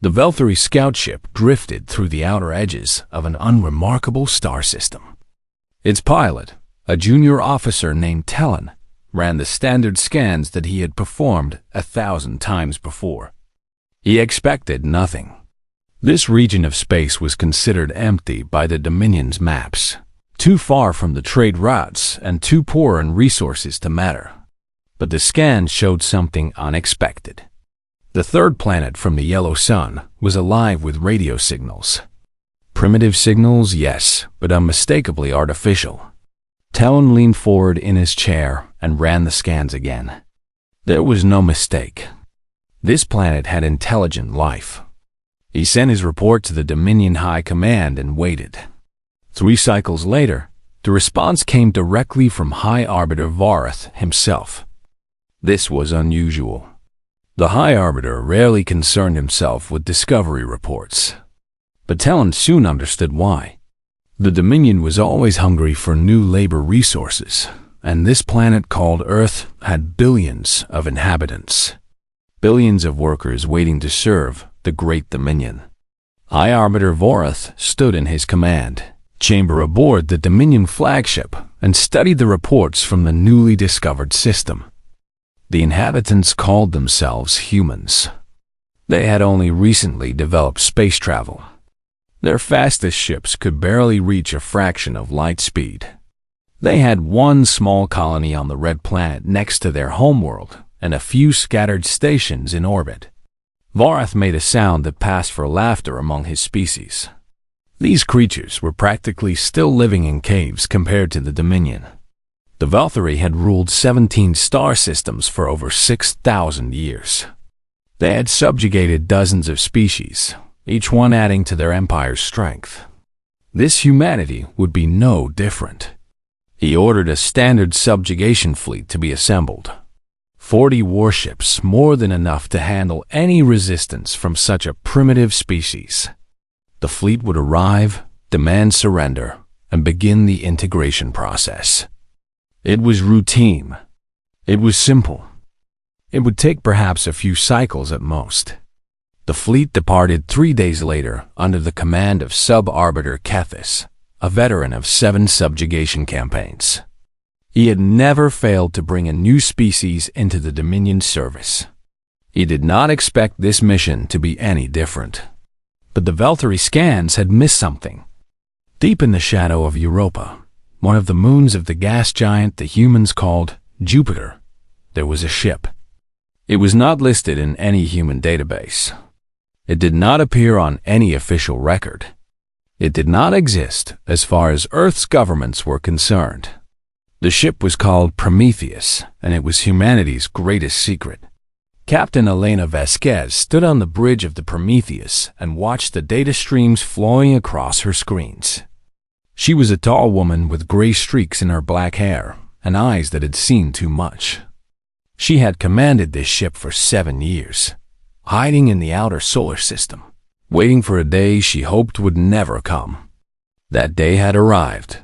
The Valkyrie scout ship drifted through the outer edges of an unremarkable star system. Its pilot, a junior officer named Talon, ran the standard scans that he had performed 1,000 times before. He expected nothing. This region of space was considered empty by the Dominion's maps, too far from the trade routes and too poor in resources to matter. But the scans showed something unexpected. The third planet from the yellow sun was alive with radio signals. Primitive signals, yes, but unmistakably artificial. Talon leaned forward in his chair and ran the scans again. There was no mistake. This planet had intelligent life. He sent his report to the Dominion High Command and waited. 3 cycles later, the response came directly from High Arbiter Vorath himself. This was unusual. The High Arbiter rarely concerned himself with discovery reports. But Talon soon understood why. The Dominion was always hungry for new labor resources, and this planet called Earth had billions of inhabitants. Billions of workers waiting to serve the Great Dominion. High Arbiter Vorath stood in his command chamber aboard the Dominion flagship and studied the reports from the newly discovered system. The inhabitants called themselves humans. They had only recently developed space travel. Their fastest ships could barely reach a fraction of light speed. They had one small colony on the red planet next to their homeworld and a few scattered stations in orbit. Vorath made a sound that passed for laughter among his species. These creatures were practically still living in caves compared to the Dominion. The Valkyrie had ruled 17 star systems for over 6,000 years. They had subjugated dozens of species, each one adding to their empire's strength. This humanity would be no different. He ordered a standard subjugation fleet to be assembled. 40 warships, more than enough to handle any resistance from such a primitive species. The fleet would arrive, demand surrender, and begin the integration process. It was routine. It was simple. It would take perhaps a few cycles at most. The fleet departed 3 days later under the command of Sub-Arbiter Kethis, a veteran of 7 subjugation campaigns. He had never failed to bring a new species into the Dominion service. He did not expect this mission to be any different. But the Valkyrie scans had missed something. Deep in the shadow of Europa, one of the moons of the gas giant the humans called Jupiter, there was a ship. It was not listed in any human database. It did not appear on any official record. It did not exist as far as Earth's governments were concerned. The ship was called Prometheus, and it was humanity's greatest secret. Captain Elena Vasquez stood on the bridge of the Prometheus and watched the data streams flowing across her screens. She was a tall woman with gray streaks in her black hair and eyes that had seen too much. She had commanded this ship for 7 years, hiding in the outer solar system, waiting for a day she hoped would never come. That day had arrived.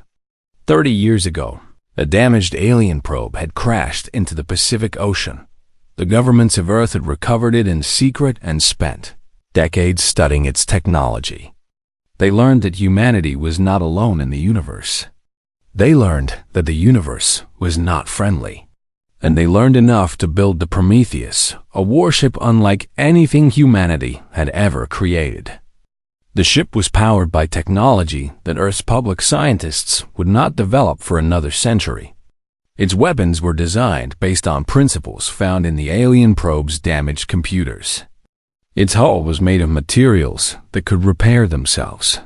30 years ago, a damaged alien probe had crashed into the Pacific Ocean. The governments of Earth had recovered it in secret and spent decades studying its technology. They learned that humanity was not alone in the universe. They learned that the universe was not friendly. And they learned enough to build the Prometheus, a warship unlike anything humanity had ever created. The ship was powered by technology that Earth's public scientists would not develop for another century. Its weapons were designed based on principles found in the alien probe's damaged computers. Its hull was made of materials that could repair themselves.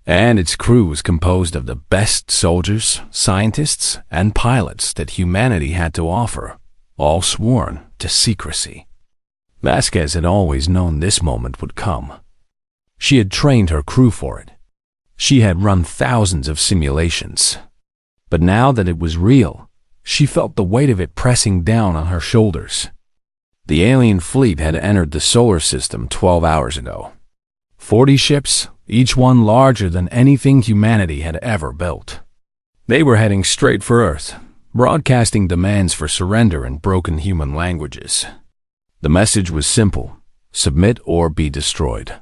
And its crew was composed of the best soldiers, scientists, and pilots that humanity had to offer, all sworn to secrecy. Vasquez had always known this moment would come. She had trained her crew for it. She had run thousands of simulations. But now that it was real, she felt the weight of it pressing down on her shoulders. The alien fleet had entered the solar system 12 hours ago. 40 ships, each one larger than anything humanity had ever built. They were heading straight for Earth, broadcasting demands for surrender in broken human languages. The message was simple: submit or be destroyed.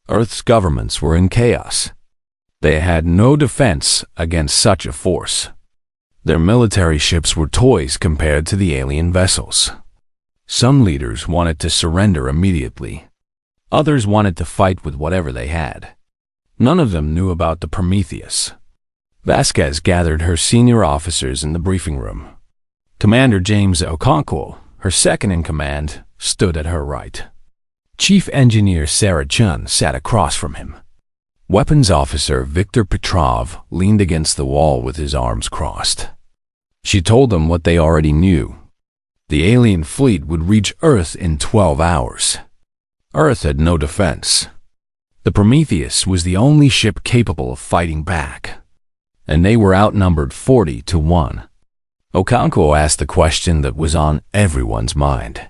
Earth's governments were in chaos. They had no defense against such a force. Their military ships were toys compared to the alien vessels. Some leaders wanted to surrender immediately. Others wanted to fight with whatever they had. None of them knew about the Prometheus. Vasquez gathered her senior officers in the briefing room. Commander James Okonkwo, her second-in-command, stood at her right. Chief Engineer Sarah Chun sat across from him. Weapons Officer Viktor Petrov leaned against the wall with his arms crossed. She told them what they already knew. The alien fleet would reach Earth in 12 hours. Earth had no defense. The Prometheus was the only ship capable of fighting back, and they were outnumbered 40-1. Okonkwo asked the question that was on everyone's mind.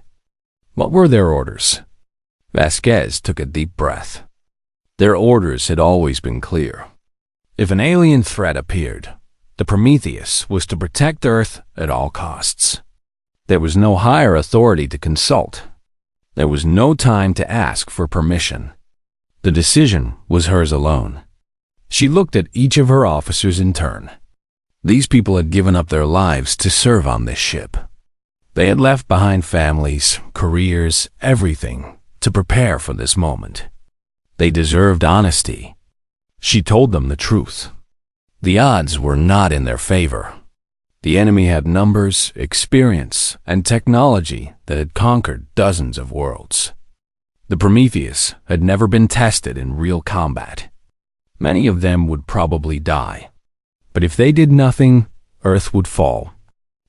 What were their orders? Vasquez took a deep breath. Their orders had always been clear. If an alien threat appeared, the Prometheus was to protect Earth at all costs. There was no higher authority to consult. There was no time to ask for permission. The decision was hers alone. She looked at each of her officers in turn. These people had given up their lives to serve on this ship. They had left behind families, careers, everything to prepare for this moment. They deserved honesty. She told them the truth. The odds were not in their favor. The enemy had numbers, experience, and technology that had conquered dozens of worlds. The Prometheus had never been tested in real combat. Many of them would probably die. But if they did nothing, Earth would fall.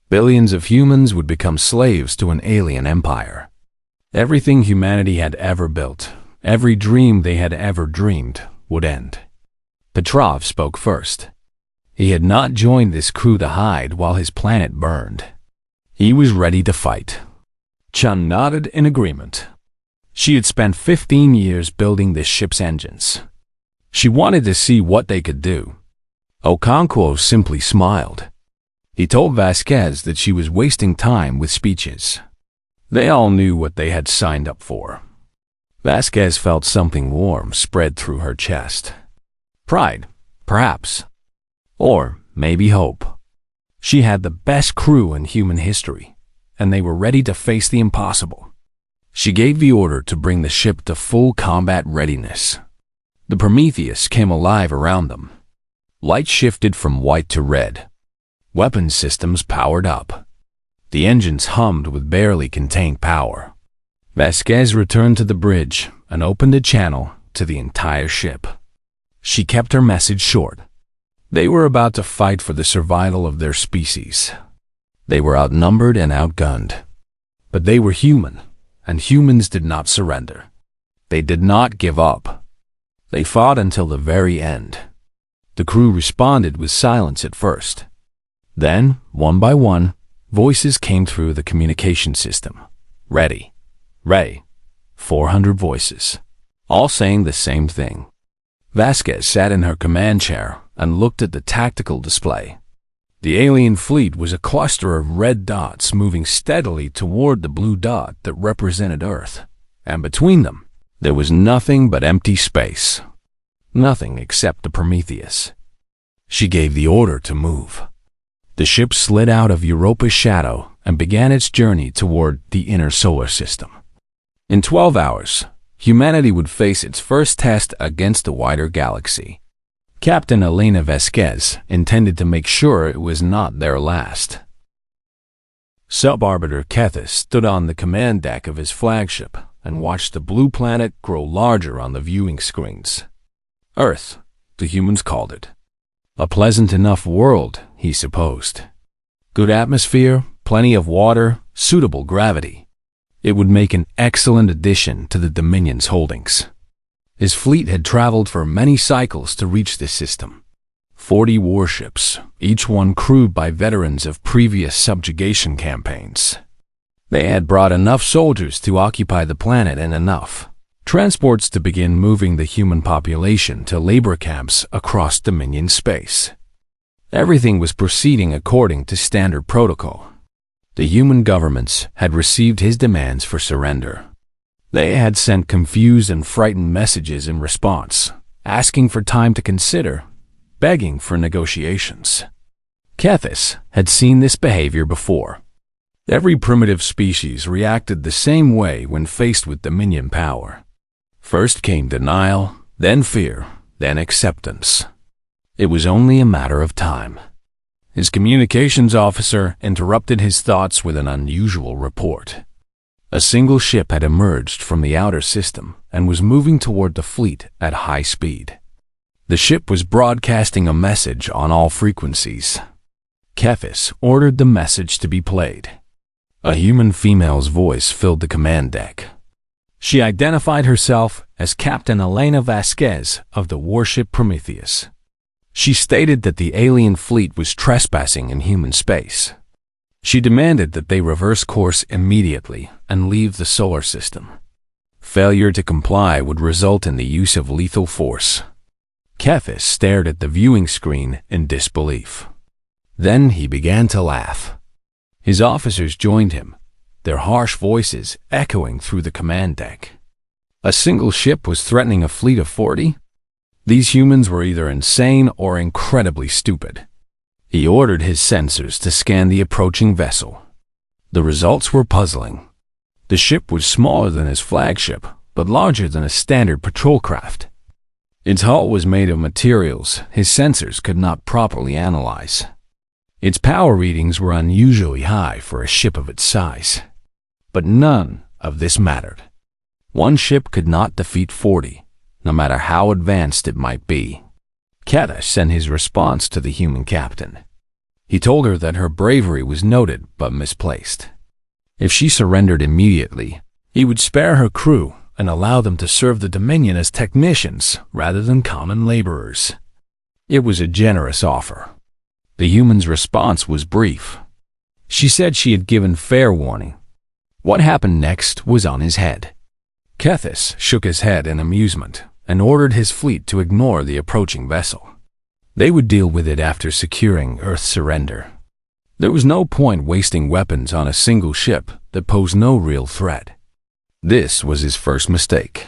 Billions of humans would become slaves to an alien empire. Everything humanity had ever built, every dream they had ever dreamed, would end. Petrov spoke first. He had not joined this crew to hide while his planet burned. He was ready to fight. Chun nodded in agreement. She had spent 15 years building this ship's engines. She wanted to see what they could do. Okonkwo simply smiled. He told Vasquez that she was wasting time with speeches. They all knew what they had signed up for. Vasquez felt something warm spread through her chest. Pride, perhaps. Or maybe hope. She had the best crew in human history, and they were ready to face the impossible. She gave the order to bring the ship to full combat readiness. The Prometheus came alive around them. Light shifted from white to red. Weapons systems powered up. The engines hummed with barely contained power. Vasquez returned to the bridge and opened a channel to the entire ship. She kept her message short. They were about to fight for the survival of their species. They were outnumbered and outgunned. But they were human, and humans did not surrender. They did not give up. They fought until the very end. The crew responded with silence at first. Then, one by one, voices came through the communication system. Ready. Ray. 400 voices. All saying the same thing. Vasquez sat in her command chair and looked at the tactical display. The alien fleet was a cluster of red dots moving steadily toward the blue dot that represented Earth. And between them, there was nothing but empty space. Nothing except the Prometheus. She gave the order to move. The ship slid out of Europa's shadow and began its journey toward the inner solar system. In 12 hours, humanity would face its first test against the wider galaxy. Captain Elena Vasquez intended to make sure it was not their last. Sub-Arbiter Kethis stood on the command deck of his flagship and watched the blue planet grow larger on the viewing screens. Earth, the humans called it. A pleasant enough world, he supposed. Good atmosphere, plenty of water, suitable gravity. It would make an excellent addition to the Dominion's holdings. His fleet had traveled for many cycles to reach this system. 40 warships, each one crewed by veterans of previous subjugation campaigns. They had brought enough soldiers to occupy the planet and enough transports to begin moving the human population to labor camps across Dominion space. Everything was proceeding according to standard protocol. The human governments had received his demands for surrender. They had sent confused and frightened messages in response, asking for time to consider, begging for negotiations. Kethis had seen this behavior before. Every primitive species reacted the same way when faced with dominion power. First came denial, then fear, then acceptance. It was only a matter of time. His communications officer interrupted his thoughts with an unusual report. A single ship had emerged from the outer system and was moving toward the fleet at high speed. The ship was broadcasting a message on all frequencies. Kethis ordered the message to be played. A human female's voice filled the command deck. She identified herself as Captain Elena Vasquez of the Warship Prometheus. She stated that the alien fleet was trespassing in human space. She demanded that they reverse course immediately and leave the solar system. Failure to comply would result in the use of lethal force. Kethis stared at the viewing screen in disbelief. Then he began to laugh. His officers joined him, their harsh voices echoing through the command deck. A single ship was threatening a fleet of 40? These humans were either insane or incredibly stupid. He ordered his sensors to scan the approaching vessel. The results were puzzling. The ship was smaller than his flagship, but larger than a standard patrol craft. Its hull was made of materials his sensors could not properly analyze. Its power readings were unusually high for a ship of its size. But none of this mattered. One ship could not defeat 40, no matter how advanced it might be. Kethis sent his response to the human captain. He told her that her bravery was noted but misplaced. If she surrendered immediately, he would spare her crew and allow them to serve the Dominion as technicians rather than common laborers. It was a generous offer. The human's response was brief. She said she had given fair warning. What happened next was on his head. Kethis shook his head in amusement and ordered his fleet to ignore the approaching vessel. They would deal with it after securing Earth's surrender. There was no point wasting weapons on a single ship that posed no real threat. This was his first mistake.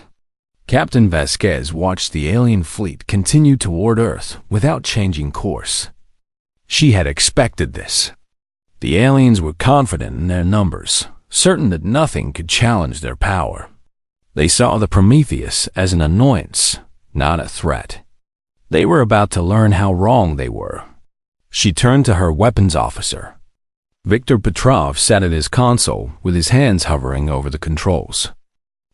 Captain Vasquez watched the alien fleet continue toward Earth without changing course. She had expected this. The aliens were confident in their numbers, certain that nothing could challenge their power. They saw the Prometheus as an annoyance, not a threat. They were about to learn how wrong they were. She turned to her weapons officer. Viktor Petrov sat at his console with his hands hovering over the controls.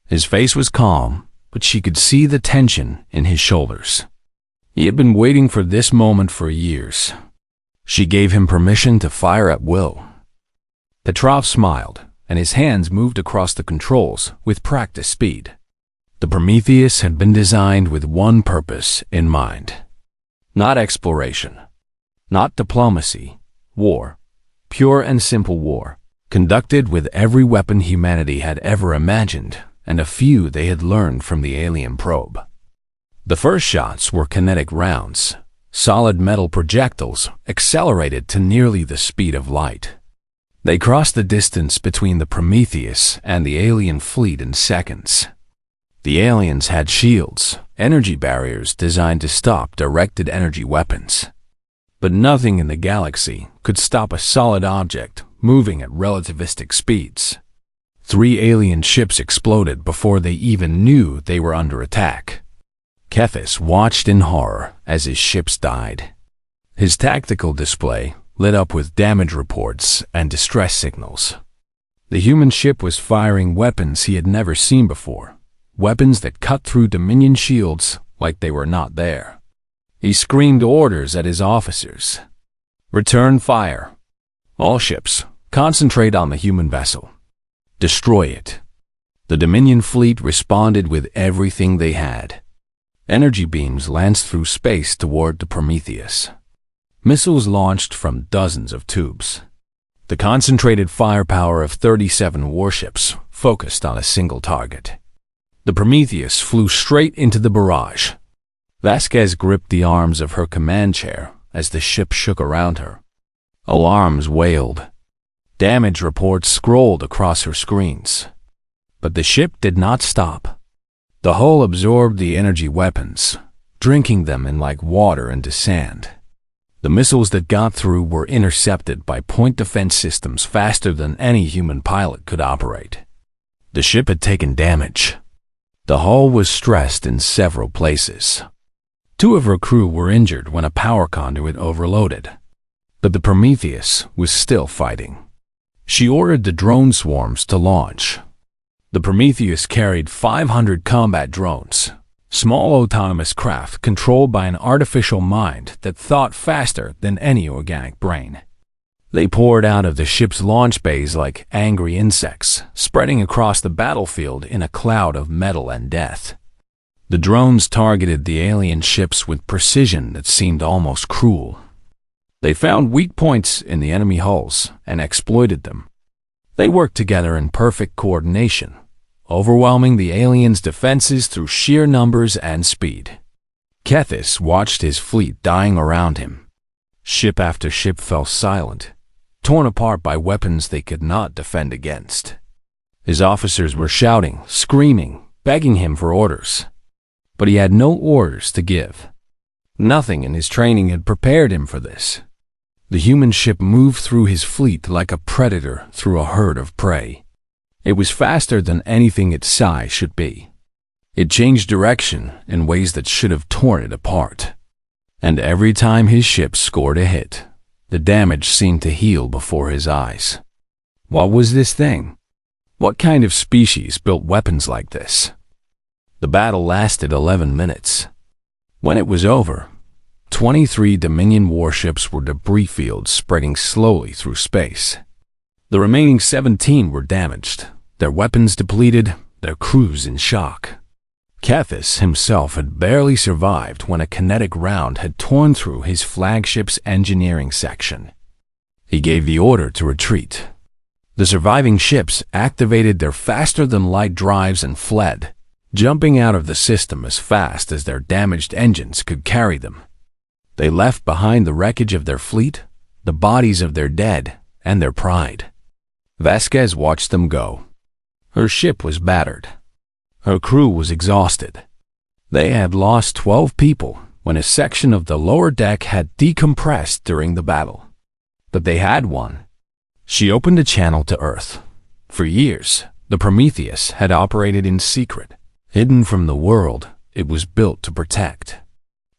His face was calm, but she could see the tension in his shoulders. He had been waiting for this moment for years. She gave him permission to fire at will. Petrov smiled, and his hands moved across the controls with practiced speed. The Prometheus had been designed with one purpose in mind. Not exploration, not diplomacy, war, pure and simple war, conducted with every weapon humanity had ever imagined and a few they had learned from the alien probe. The first shots were kinetic rounds, solid metal projectiles accelerated to nearly the speed of light. They crossed the distance between the Prometheus and the alien fleet in seconds. The aliens had shields, energy barriers designed to stop directed energy weapons. But nothing in the galaxy could stop a solid object moving at relativistic speeds. 3 alien ships exploded before they even knew they were under attack. Kethis watched in horror as his ships died. His tactical display lit up with damage reports and distress signals. The human ship was firing weapons he had never seen before, weapons that cut through Dominion shields like they were not there. He screamed orders at his officers. Return fire. All ships, concentrate on the human vessel. Destroy it. The Dominion fleet responded with everything they had. Energy beams lanced through space toward the Prometheus. Missiles launched from dozens of tubes. The concentrated firepower of 37 warships focused on a single target. The Prometheus flew straight into the barrage. Vasquez gripped the arms of her command chair as the ship shook around her. Alarms wailed. Damage reports scrolled across her screens. But the ship did not stop. The hull absorbed the energy weapons, drinking them in like water into sand. The missiles that got through were intercepted by point defense systems faster than any human pilot could operate. The ship had taken damage. The hull was stressed in several places. 2 of her crew were injured when a power conduit overloaded. But the Prometheus was still fighting. She ordered the drone swarms to launch. The Prometheus carried 500 combat drones, small autonomous craft controlled by an artificial mind that thought faster than any organic brain. They poured out of the ship's launch bays like angry insects, spreading across the battlefield in a cloud of metal and death. The drones targeted the alien ships with precision that seemed almost cruel. They found weak points in the enemy hulls and exploited them. They worked together in perfect coordination, overwhelming the aliens' defenses through sheer numbers and speed. Kethis watched his fleet dying around him. Ship after ship fell silent, torn apart by weapons they could not defend against. His officers were shouting, screaming, begging him for orders. But he had no orders to give. Nothing in his training had prepared him for this. The human ship moved through his fleet like a predator through a herd of prey. It was faster than anything its size should be. It changed direction in ways that should have torn it apart. And every time his ship scored a hit, the damage seemed to heal before his eyes. What was this thing? What kind of species built weapons like this? The battle lasted 11 minutes. When it was over, 23 Dominion warships were debris fields spreading slowly through space. The remaining 17 were damaged, their weapons depleted, their crews in shock. Kethis himself had barely survived when a kinetic round had torn through his flagship's engineering section. He gave the order to retreat. The surviving ships activated their faster-than-light drives and fled, jumping out of the system as fast as their damaged engines could carry them. They left behind the wreckage of their fleet, the bodies of their dead, and their pride. Vasquez watched them go. Her ship was battered. Her crew was exhausted. They had lost 12 people when a section of the lower deck had decompressed during the battle. But they had won. She opened a channel to Earth. For years, the Prometheus had operated in secret, hidden from the world it was built to protect.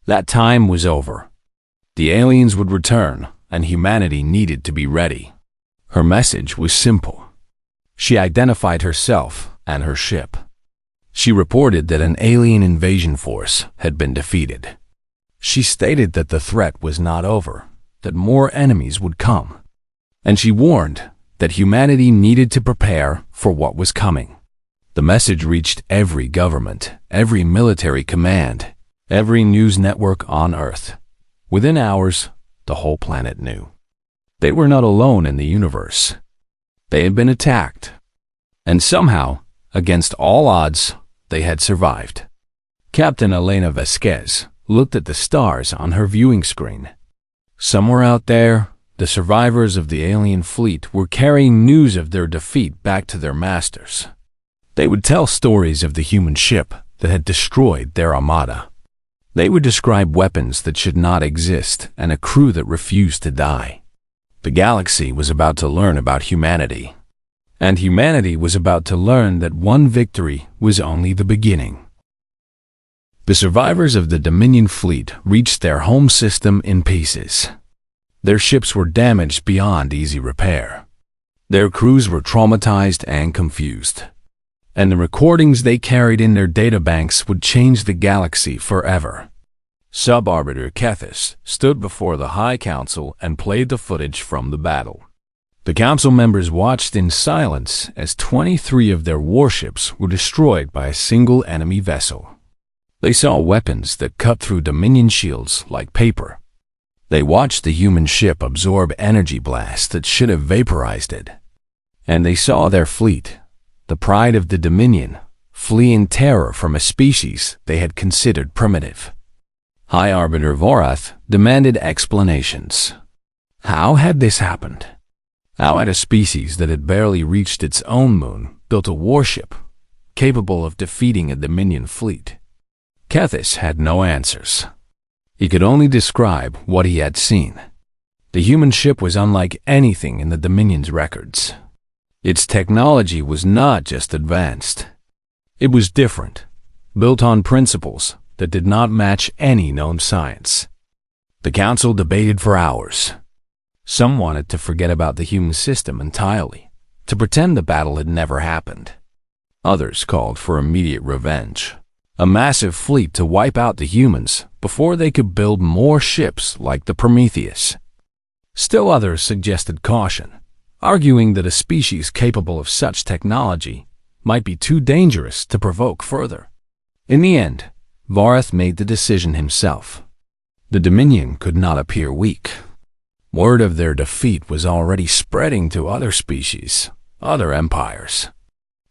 That time was over. The aliens would return, and humanity needed to be ready. Her message was simple. She identified herself and her ship. She reported that an alien invasion force had been defeated. She stated that the threat was not over, that more enemies would come. And she warned that humanity needed to prepare for what was coming. The message reached every government, every military command, every news network on Earth. Within hours, the whole planet knew. They were not alone in the universe. They had been attacked. And somehow, against all odds, they had survived. Captain Elena Vasquez looked at the stars on her viewing screen. Somewhere out there, the survivors of the alien fleet were carrying news of their defeat back to their masters. They would tell stories of the human ship that had destroyed their armada. They would describe weapons that should not exist and a crew that refused to die. The galaxy was about to learn about humanity. And humanity was about to learn that one victory was only the beginning. The survivors of the Dominion fleet reached their home system in pieces. Their ships were damaged beyond easy repair. Their crews were traumatized and confused. And the recordings they carried in their databanks would change the galaxy forever. Sub-Arbiter Kethis stood before the High Council and played the footage from the battle. The council members watched in silence as 23 of their warships were destroyed by a single enemy vessel. They saw weapons that cut through Dominion shields like paper. They watched the human ship absorb energy blasts that should have vaporized it. And they saw their fleet, the pride of the Dominion, flee in terror from a species they had considered primitive. High Arbiter Vorath demanded explanations. How had this happened? How had a species that had barely reached its own moon built a warship capable of defeating a Dominion fleet? Kethis had no answers. He could only describe what he had seen. The human ship was unlike anything in the Dominion's records. Its technology was not just advanced. It was different, built on principles that did not match any known science. The council debated for hours. Some wanted to forget about the human system entirely, to pretend the battle had never happened. Others called for immediate revenge, a massive fleet to wipe out the humans before they could build more ships like the Prometheus. Still others suggested caution, arguing that a species capable of such technology might be too dangerous to provoke further. In the end, Vareth made the decision himself. The Dominion could not appear weak. Word of their defeat was already spreading to other species, other empires.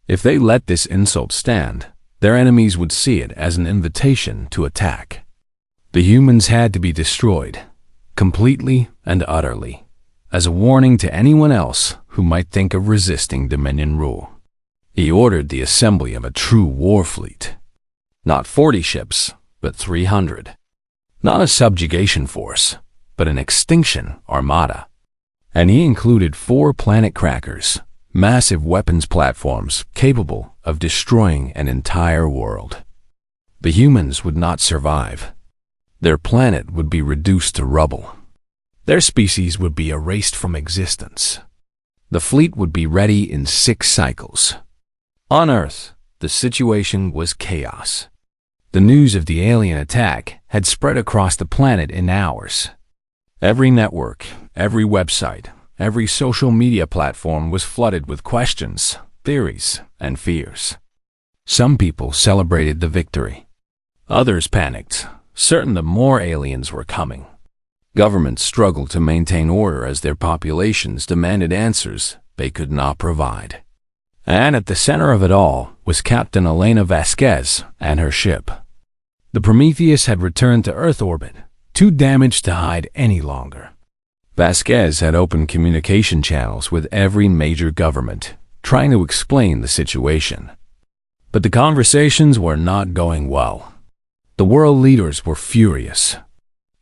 If they let this insult stand, their enemies would see it as an invitation to attack. The humans had to be destroyed, completely and utterly, as a warning to anyone else who might think of resisting Dominion rule. He ordered the assembly of a true war fleet. Not 40 ships, but 300. Not a subjugation force, but an extinction armada. And he included 4 planet crackers, massive weapons platforms capable of destroying an entire world. The humans would not survive. Their planet would be reduced to rubble. Their species would be erased from existence. The fleet would be ready in 6 cycles. On Earth, the situation was chaos. The news of the alien attack had spread across the planet in hours. Every network, every website, every social media platform was flooded with questions, theories, and fears. Some people celebrated the victory. Others panicked, certain that more aliens were coming. Governments struggled to maintain order as their populations demanded answers they could not provide. And at the center of it all was Captain Elena Vasquez and her ship. The Prometheus had returned to Earth orbit, too damaged to hide any longer. Vasquez had opened communication channels with every major government, trying to explain the situation. But the conversations were not going well. The world leaders were furious.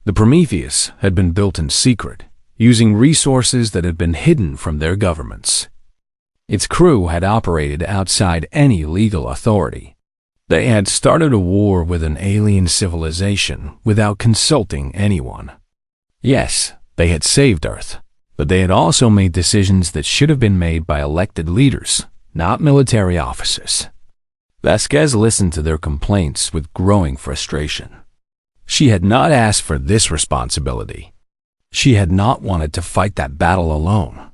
The Prometheus had been built in secret, using resources that had been hidden from their governments. Its crew had operated outside any legal authority. They had started a war with an alien civilization without consulting anyone. Yes, they had saved Earth, but they had also made decisions that should have been made by elected leaders, not military officers. Vasquez listened to their complaints with growing frustration. She had not asked for this responsibility. She had not wanted to fight that battle alone.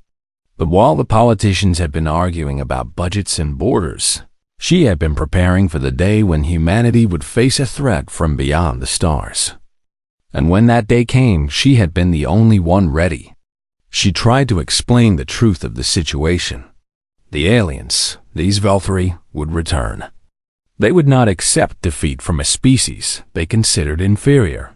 But while the politicians had been arguing about budgets and borders, she had been preparing for the day when humanity would face a threat from beyond the stars. And when that day came, she had been the only one ready. She tried to explain the truth of the situation. The aliens, these Velthari, would return. They would not accept defeat from a species they considered inferior.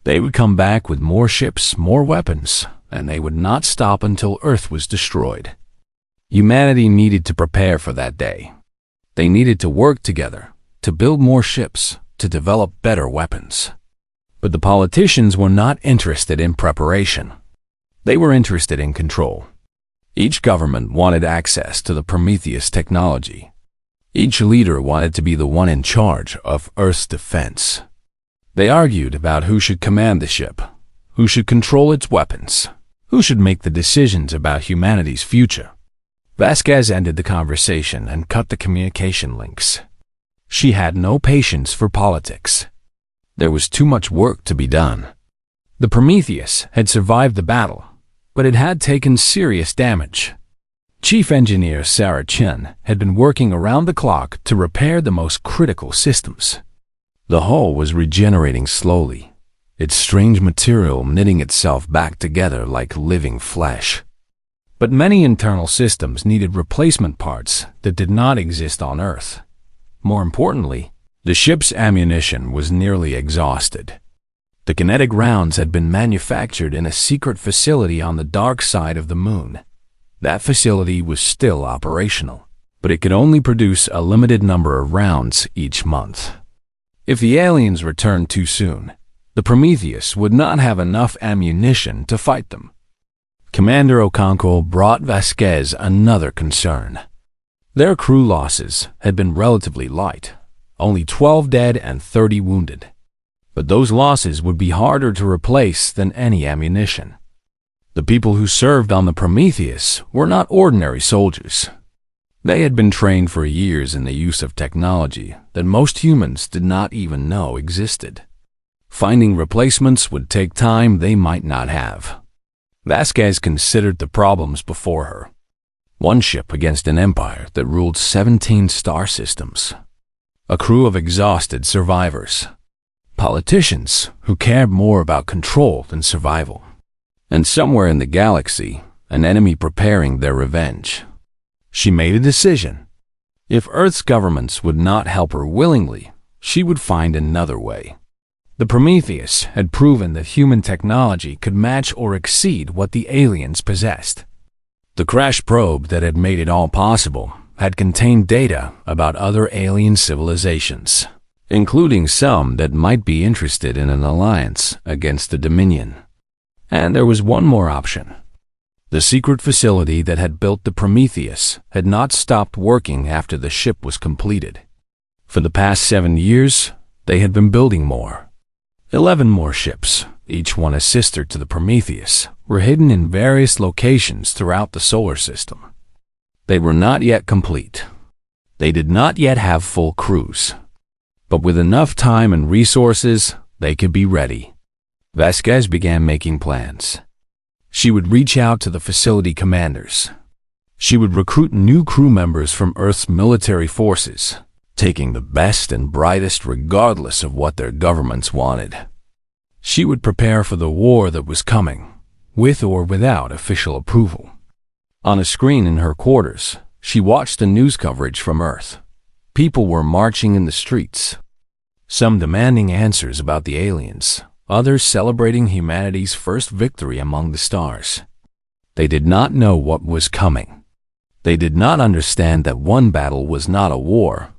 They would come back with more ships, more weapons, and they would not stop until Earth was destroyed. Humanity needed to prepare for that day. They needed to work together, to build more ships, to develop better weapons. But the politicians were not interested in preparation. They were interested in control. Each government wanted access to the Prometheus technology. Each leader wanted to be the one in charge of Earth's defense. They argued about who should command the ship, who should control its weapons, who should make the decisions about humanity's future. Vasquez ended the conversation and cut the communication links. She had no patience for politics. There was too much work to be done. The Prometheus had survived the battle, but it had taken serious damage. Chief Engineer Sarah Chen had been working around the clock to repair the most critical systems. The hull was regenerating slowly, its strange material knitting itself back together like living flesh. But many internal systems needed replacement parts that did not exist on Earth. More importantly, the ship's ammunition was nearly exhausted. The kinetic rounds had been manufactured in a secret facility on the dark side of the moon. That facility was still operational, but it could only produce a limited number of rounds each month. If the aliens returned too soon, the Prometheus would not have enough ammunition to fight them. Commander Okonkwo brought Vasquez another concern. Their crew losses had been relatively light, only 12 dead and 30 wounded. But those losses would be harder to replace than any ammunition. The people who served on the Prometheus were not ordinary soldiers. They had been trained for years in the use of technology that most humans did not even know existed. Finding replacements would take time they might not have. Vasquez considered the problems before her. One ship against an empire that ruled 17 star systems. A crew of exhausted survivors. Politicians who cared more about control than survival. And somewhere in the galaxy, an enemy preparing their revenge. She made a decision. If Earth's governments would not help her willingly, she would find another way. The Prometheus had proven that human technology could match or exceed what the aliens possessed. The crash probe that had made it all possible had contained data about other alien civilizations, including some that might be interested in an alliance against the Dominion. And there was one more option. The secret facility that had built the Prometheus had not stopped working after the ship was completed. For the past 7 years, they had been building more. 11 more ships, each one a sister to the Prometheus, were hidden in various locations throughout the solar system. They were not yet complete. They did not yet have full crews. But with enough time and resources, they could be ready. Vasquez began making plans. She would reach out to the facility commanders. She would recruit new crew members from Earth's military forces, taking the best and brightest regardless of what their governments wanted. She would prepare for the war that was coming, with or without official approval. On a screen in her quarters, she watched the news coverage from Earth. People were marching in the streets, some demanding answers about the aliens, others celebrating humanity's first victory among the stars. They did not know what was coming. They did not understand that one battle was not a war,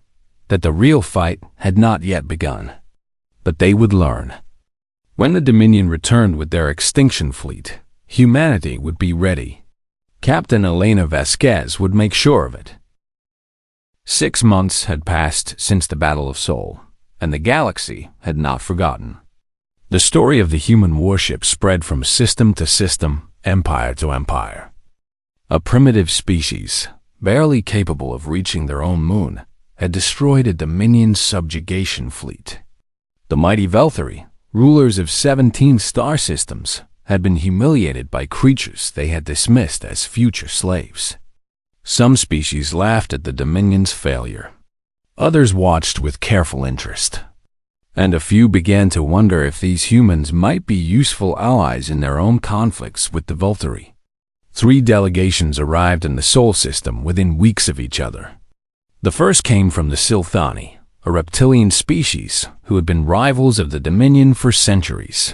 that the real fight had not yet begun. But they would learn. When the Dominion returned with their extinction fleet, humanity would be ready. Captain Elena Vasquez would make sure of it. 6 months had passed since the Battle of Sol, and the galaxy had not forgotten. The story of the human warship spread from system to system, empire to empire. A primitive species, barely capable of reaching their own moon, had destroyed a Dominion subjugation fleet. The mighty Velthari, rulers of 17 star systems, had been humiliated by creatures they had dismissed as future slaves. Some species laughed at the Dominion's failure. Others watched with careful interest. And a few began to wonder if these humans might be useful allies in their own conflicts with the Velthari. 3 delegations arrived in the Sol system within weeks of each other. The first came from the Silthani, a reptilian species who had been rivals of the Dominion for centuries.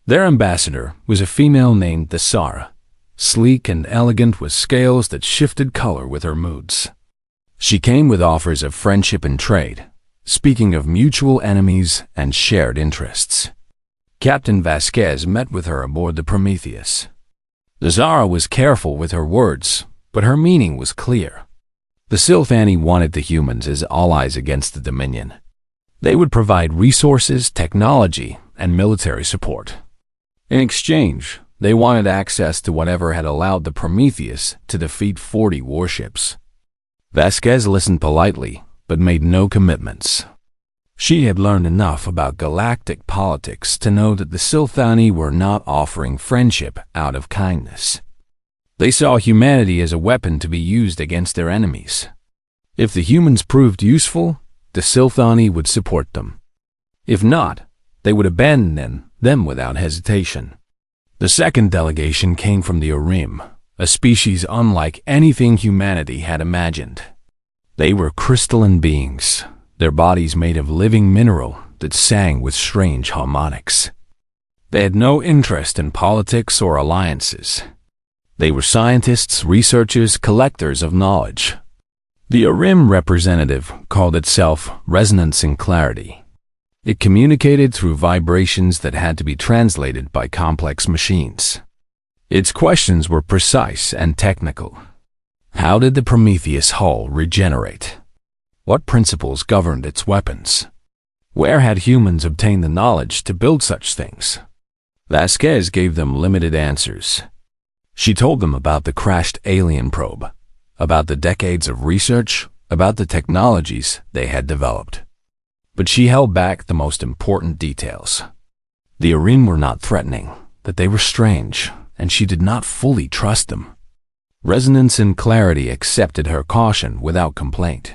Their ambassador was a female named Thesara, sleek and elegant with scales that shifted color with her moods. She came with offers of friendship and trade, speaking of mutual enemies and shared interests. Captain Vasquez met with her aboard the Prometheus. Thesara was careful with her words, but her meaning was clear. The Silthani wanted the humans as allies against the Dominion. They would provide resources, technology, and military support. In exchange, they wanted access to whatever had allowed the Prometheus to defeat 40 warships. Vasquez listened politely, but made no commitments. She had learned enough about galactic politics to know that the Silthani were not offering friendship out of kindness. They saw humanity as a weapon to be used against their enemies. If the humans proved useful, the Silthani would support them. If not, they would abandon them without hesitation. The second delegation came from the Urim, a species unlike anything humanity had imagined. They were crystalline beings, their bodies made of living mineral that sang with strange harmonics. They had no interest in politics or alliances. They were scientists, researchers, collectors of knowledge. The ARIM representative called itself Resonance and Clarity. It communicated through vibrations that had to be translated by complex machines. Its questions were precise and technical. How did the Prometheus hull regenerate? What principles governed its weapons? Where had humans obtained the knowledge to build such things? Vasquez gave them limited answers. She told them about the crashed alien probe, about the decades of research, about the technologies they had developed. But she held back the most important details. The ARIM were not threatening, that they were strange, and she did not fully trust them. Resonance and Clarity accepted her caution without complaint.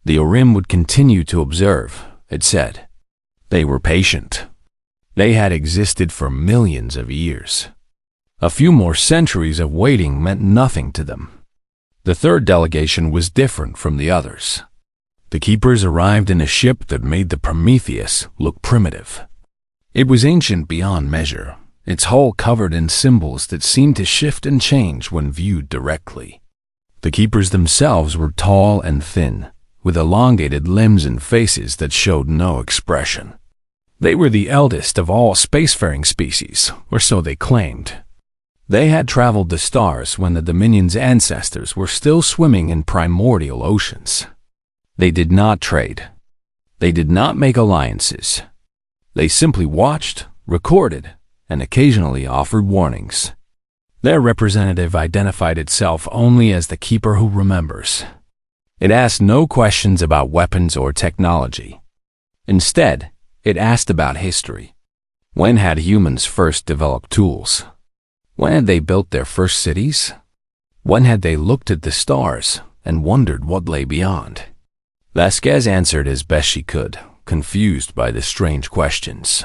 The ARIM would continue to observe, it said. They were patient. They had existed for millions of years. A few more centuries of waiting meant nothing to them. The third delegation was different from the others. The keepers arrived in a ship that made the Prometheus look primitive. It was ancient beyond measure, its hull covered in symbols that seemed to shift and change when viewed directly. The keepers themselves were tall and thin, with elongated limbs and faces that showed no expression. They were the eldest of all spacefaring species, or so they claimed. They had traveled the stars when the Dominion's ancestors were still swimming in primordial oceans. They did not trade. They did not make alliances. They simply watched, recorded, and occasionally offered warnings. Their representative identified itself only as the keeper who remembers. It asked no questions about weapons or technology. Instead, it asked about history. When had humans first developed tools? When had they built their first cities? When had they looked at the stars and wondered what lay beyond? Vasquez answered as best she could, confused by the strange questions.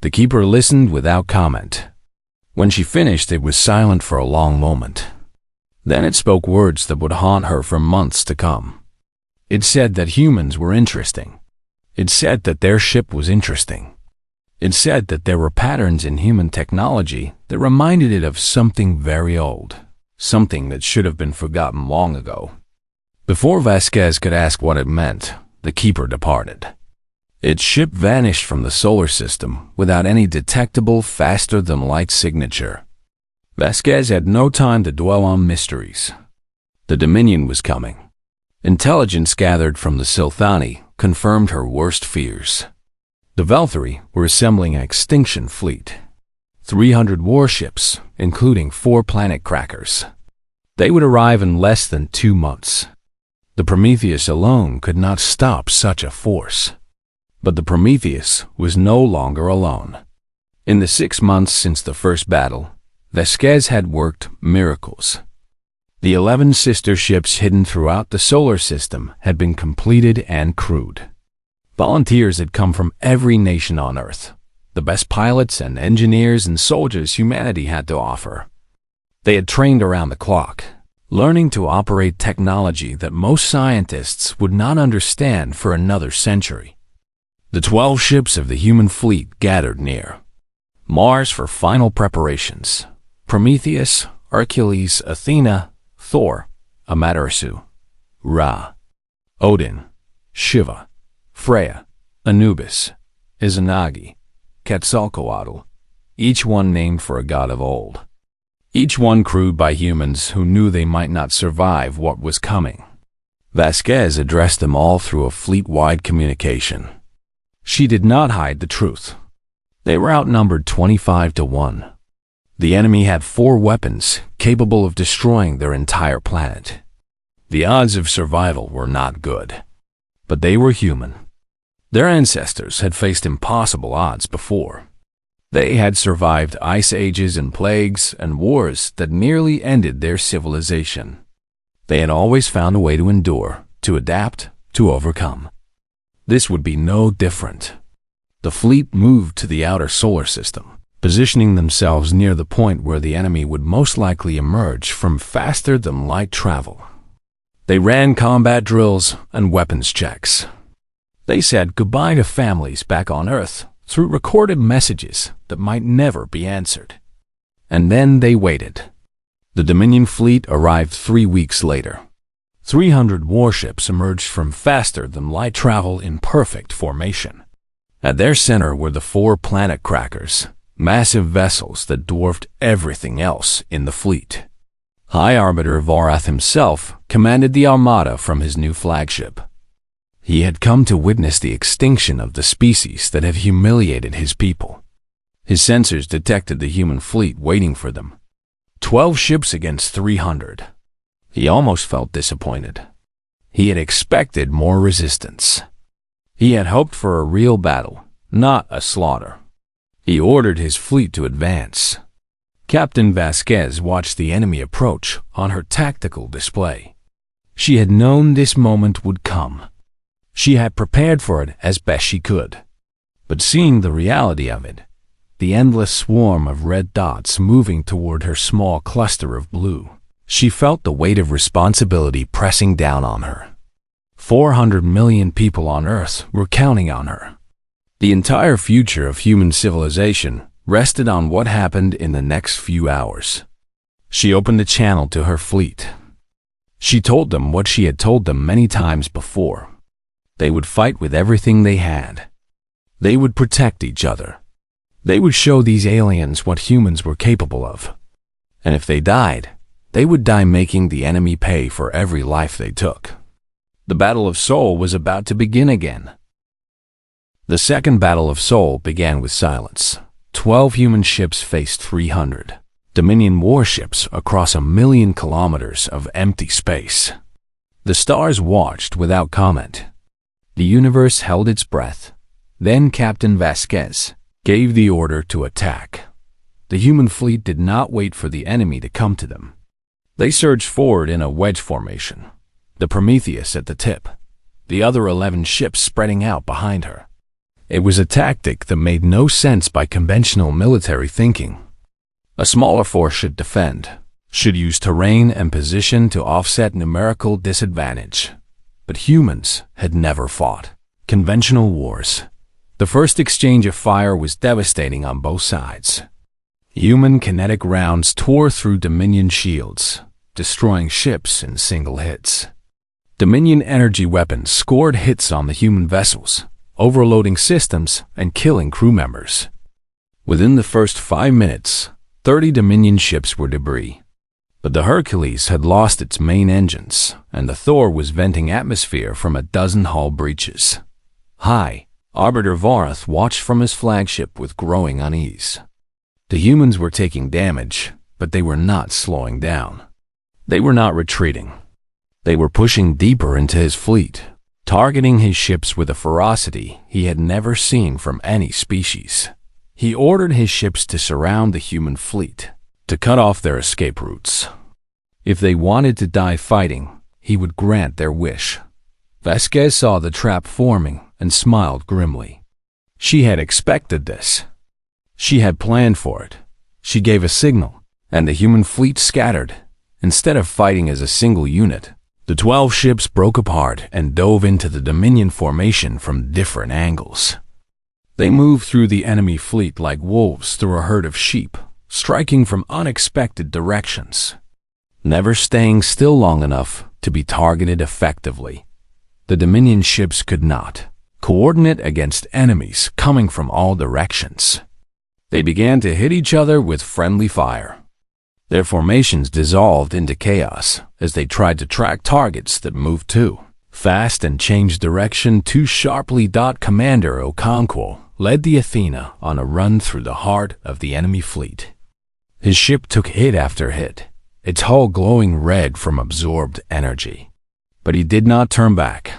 The keeper listened without comment. When she finished, it was silent for a long moment. Then it spoke words that would haunt her for months to come. It said that humans were interesting. It said that their ship was interesting. It said that there were patterns in human technology that reminded it of something very old, something that should have been forgotten long ago. Before Vasquez could ask what it meant, the keeper departed. Its ship vanished from the solar system without any detectable faster-than-light signature. Vasquez had no time to dwell on mysteries. The Dominion was coming. Intelligence gathered from the Silthani confirmed her worst fears. The Velthari were assembling an extinction fleet. 300 warships, including 4 planet crackers. They would arrive in less than 2 months. The Prometheus alone could not stop such a force. But the Prometheus was no longer alone. In the 6 months since the first battle, Vasquez had worked miracles. The 11 sister ships hidden throughout the solar system had been completed and crewed. Volunteers had come from every nation on Earth, the best pilots and engineers and soldiers humanity had to offer. They had trained around the clock, learning to operate technology that most scientists would not understand for another century. The 12 ships of the human fleet gathered near Mars for final preparations. Prometheus, Hercules, Athena, Thor, Amaterasu, Ra, Odin, Shiva, Freya, Anubis, Izanagi, Quetzalcoatl, each one named for a god of old. Each one crewed by humans who knew they might not survive what was coming. Vasquez addressed them all through a fleet-wide communication. She did not hide the truth. They were outnumbered 25-1. The enemy had 4 weapons capable of destroying their entire planet. The odds of survival were not good, but they were human. Their ancestors had faced impossible odds before. They had survived ice ages and plagues and wars that nearly ended their civilization. They had always found a way to endure, to adapt, to overcome. This would be no different. The fleet moved to the outer solar system, positioning themselves near the point where the enemy would most likely emerge from faster-than-light travel. They ran combat drills and weapons checks. They said goodbye to families back on Earth through recorded messages that might never be answered. And then they waited. The Dominion fleet arrived 3 weeks later. 300 warships emerged from faster-than-light travel in perfect formation. At their center were the 4 planet crackers, massive vessels that dwarfed everything else in the fleet. High Arbiter Vorath himself commanded the armada from his new flagship. He had come to witness the extinction of the species that had humiliated his people. His sensors detected the human fleet waiting for them. 12 ships against 300. He almost felt disappointed. He had expected more resistance. He had hoped for a real battle, not a slaughter. He ordered his fleet to advance. Captain Vasquez watched the enemy approach on her tactical display. She had known this moment would come. She had prepared for it as best she could. But seeing the reality of it, the endless swarm of red dots moving toward her small cluster of blue, she felt the weight of responsibility pressing down on her. 400 million people on Earth were counting on her. The entire future of human civilization rested on what happened in the next few hours. She opened a channel to her fleet. She told them what she had told them many times before. They would fight with everything they had. They would protect each other. They would show these aliens what humans were capable of. And if they died, they would die making the enemy pay for every life they took. The Battle of Seoul was about to begin again. The Second Battle of Seoul began with silence. 12 human ships faced 300 Dominion warships across 1,000,000 kilometers of empty space. The stars watched without comment. The universe held its breath. Then Captain Vasquez gave the order to attack. The human fleet did not wait for the enemy to come to them. They surged forward in a wedge formation, the Prometheus at the tip, the other 11 ships spreading out behind her. It was a tactic that made no sense by conventional military thinking. A smaller force should defend, should use terrain and position to offset numerical disadvantage. But humans had never fought conventional wars. The first exchange of fire was devastating on both sides. Human kinetic rounds tore through Dominion shields, destroying ships in single hits. Dominion energy weapons scored hits on the human vessels, overloading systems and killing crew members. Within the first 5 minutes, 30 Dominion ships were debris. But the Hercules had lost its main engines, and the Thor was venting atmosphere from a dozen hull breaches. High Arbiter Vorath watched from his flagship with growing unease. The humans were taking damage, but they were not slowing down. They were not retreating. They were pushing deeper into his fleet, targeting his ships with a ferocity he had never seen from any species. He ordered his ships to surround the human fleet, to cut off their escape routes. If they wanted to die fighting, he would grant their wish. Vasquez saw the trap forming and smiled grimly. She had expected this. She had planned for it. She gave a signal, and the human fleet scattered. Instead of fighting as a single unit, the 12 ships broke apart and dove into the Dominion formation from different angles. They moved through the enemy fleet like wolves through a herd of sheep, striking from unexpected directions, never staying still long enough to be targeted effectively. The Dominion ships could not coordinate against enemies coming from all directions. They began to hit each other with friendly fire. Their formations dissolved into chaos as they tried to track targets that moved too fast and changed direction too sharply. Commander Okonkwo led the Athena on a run through the heart of the enemy fleet. His ship took hit after hit, its hull glowing red from absorbed energy. But he did not turn back.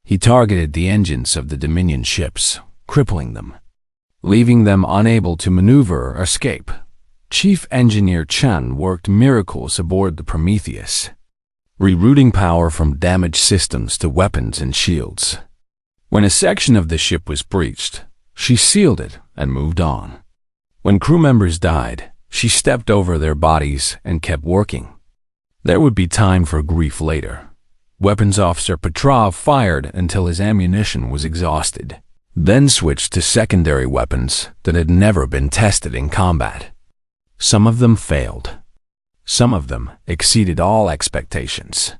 He targeted the engines of the Dominion ships, crippling them, leaving them unable to maneuver or escape. Chief Engineer Chan worked miracles aboard the Prometheus, rerouting power from damaged systems to weapons and shields. When a section of the ship was breached, she sealed it and moved on. When crew members died, she stepped over their bodies and kept working. There would be time for grief later. Weapons Officer Petrov fired until his ammunition was exhausted, then switched to secondary weapons that had never been tested in combat. Some of them failed. Some of them exceeded all expectations.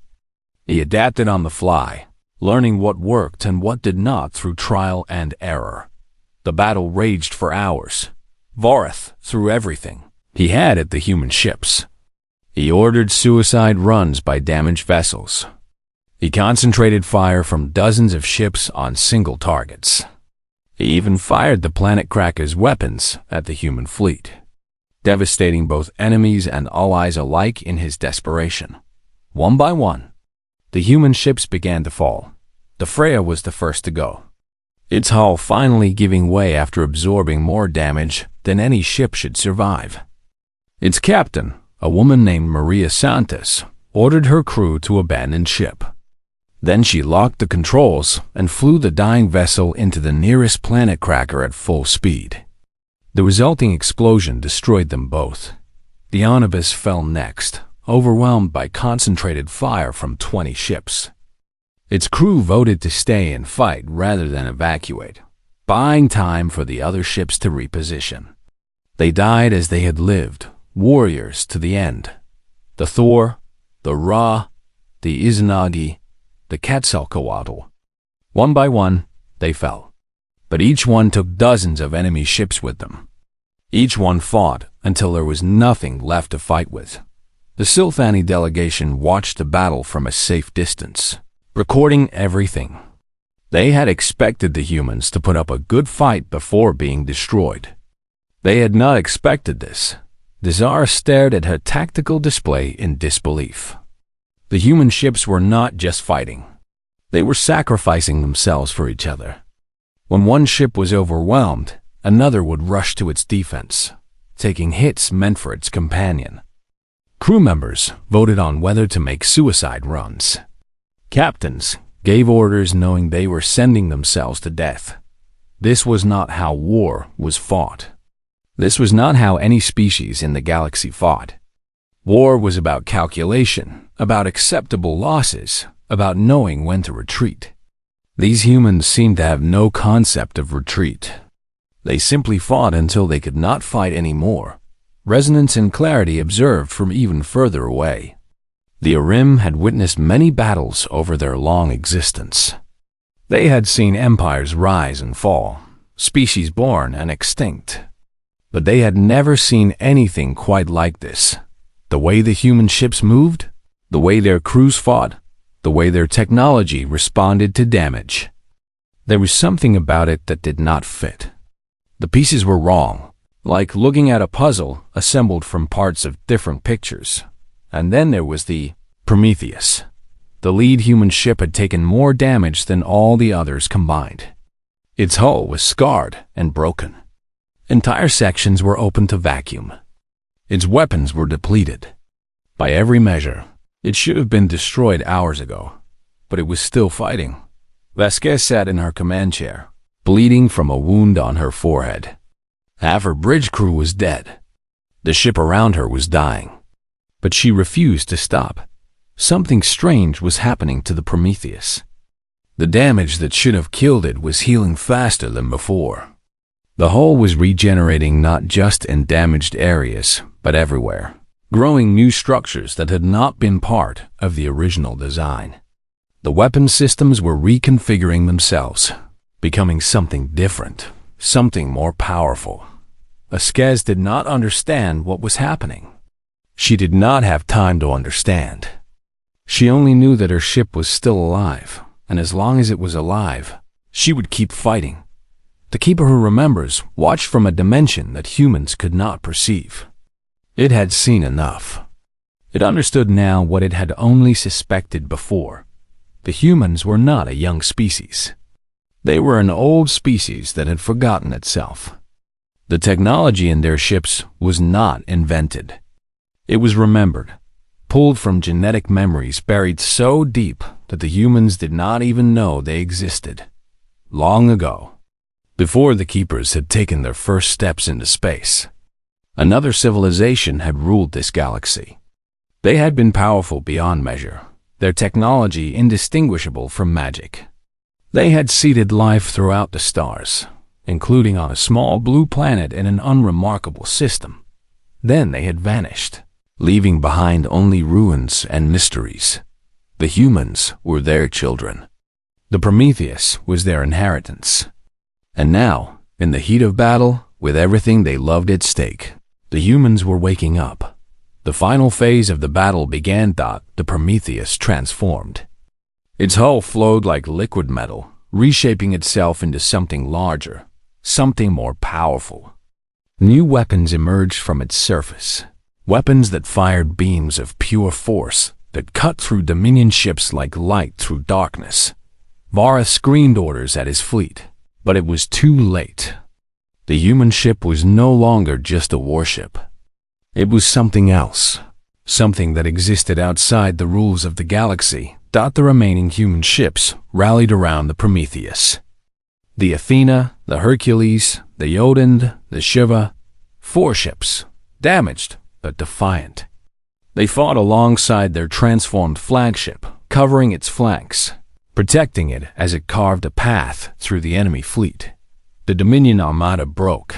He adapted on the fly, learning what worked and what did not through trial and error. The battle raged for hours. Voreth threw everything he had at the human ships. He ordered suicide runs by damaged vessels. He concentrated fire from dozens of ships on single targets. He even fired the planet crackers' weapons at the human fleet, devastating both enemies and allies alike in his desperation. One by one, the human ships began to fall. The Freya was the first to go, its hull finally giving way after absorbing more damage than any ship should survive. Its captain, a woman named Maria Santos, ordered her crew to abandon ship. Then she locked the controls and flew the dying vessel into the nearest planet cracker at full speed. The resulting explosion destroyed them both. The Onibus fell next, overwhelmed by concentrated fire from 20 ships. Its crew voted to stay and fight rather than evacuate, buying time for the other ships to reposition. They died as they had lived, warriors to the end. The Thor, the Ra, the Izanagi, the Quetzalcoatl. One by one, they fell. But each one took dozens of enemy ships with them. Each one fought until there was nothing left to fight with. The Silthani delegation watched the battle from a safe distance, recording everything. They had expected the humans to put up a good fight before being destroyed. They had not expected this. The Tsar stared at her tactical display in disbelief. The human ships were not just fighting. They were sacrificing themselves for each other. When one ship was overwhelmed, another would rush to its defense, taking hits meant for its companion. Crew members voted on whether to make suicide runs. Captains gave orders knowing they were sending themselves to death. This was not how war was fought. This was not how any species in the galaxy fought. War was about calculation, about acceptable losses, about knowing when to retreat. These humans seemed to have no concept of retreat. They simply fought until they could not fight anymore. Resonance and clarity observed from even further away. The Arim had witnessed many battles over their long existence. They had seen empires rise and fall, species born and extinct. But they had never seen anything quite like this. The way the human ships moved, the way their crews fought, the way their technology responded to damage. There was something about it that did not fit. The pieces were wrong, like looking at a puzzle assembled from parts of different pictures. And then there was the Prometheus. The lead human ship had taken more damage than all the others combined. Its hull was scarred and broken. Entire sections were open to vacuum. Its weapons were depleted. By every measure, it should have been destroyed hours ago, but it was still fighting. Vasquez sat in her command chair, bleeding from a wound on her forehead. Half her bridge crew was dead. The ship around her was dying. But she refused to stop. Something strange was happening to the Prometheus. The damage that should have killed it was healing faster than before. The hull was regenerating not just in damaged areas, but everywhere, growing new structures that had not been part of the original design. The weapon systems were reconfiguring themselves, becoming something different, something more powerful. Vasquez did not understand what was happening. She did not have time to understand. She only knew that her ship was still alive, and as long as it was alive, she would keep fighting. The Keeper who remembers watched from a dimension that humans could not perceive. It had seen enough. It understood now what it had only suspected before. The humans were not a young species. They were an old species that had forgotten itself. The technology in their ships was not invented. It was remembered, pulled from genetic memories buried so deep that the humans did not even know they existed. Long ago, before the Keepers had taken their first steps into space, another civilization had ruled this galaxy. They had been powerful beyond measure, their technology indistinguishable from magic. They had seeded life throughout the stars, including on a small blue planet in an unremarkable system. Then they had vanished, leaving behind only ruins and mysteries. The humans were their children. The Prometheus was their inheritance. And now, in the heat of battle, with everything they loved at stake, the humans were waking up. The final phase of the battle began. The Prometheus transformed. Its hull flowed like liquid metal, reshaping itself into something larger, something more powerful. New weapons emerged from its surface, weapons that fired beams of pure force that cut through Dominion ships like light through darkness. Vara screamed orders at his fleet, but it was too late. The human ship was no longer just a warship. It was something else, something that existed outside the rules of the galaxy. The remaining human ships rallied around the Prometheus. The Athena, the Hercules, the Jotun, the Shiva, 4 ships, damaged but defiant. They fought alongside their transformed flagship, covering its flanks, protecting it as it carved a path through the enemy fleet. The Dominion Armada broke,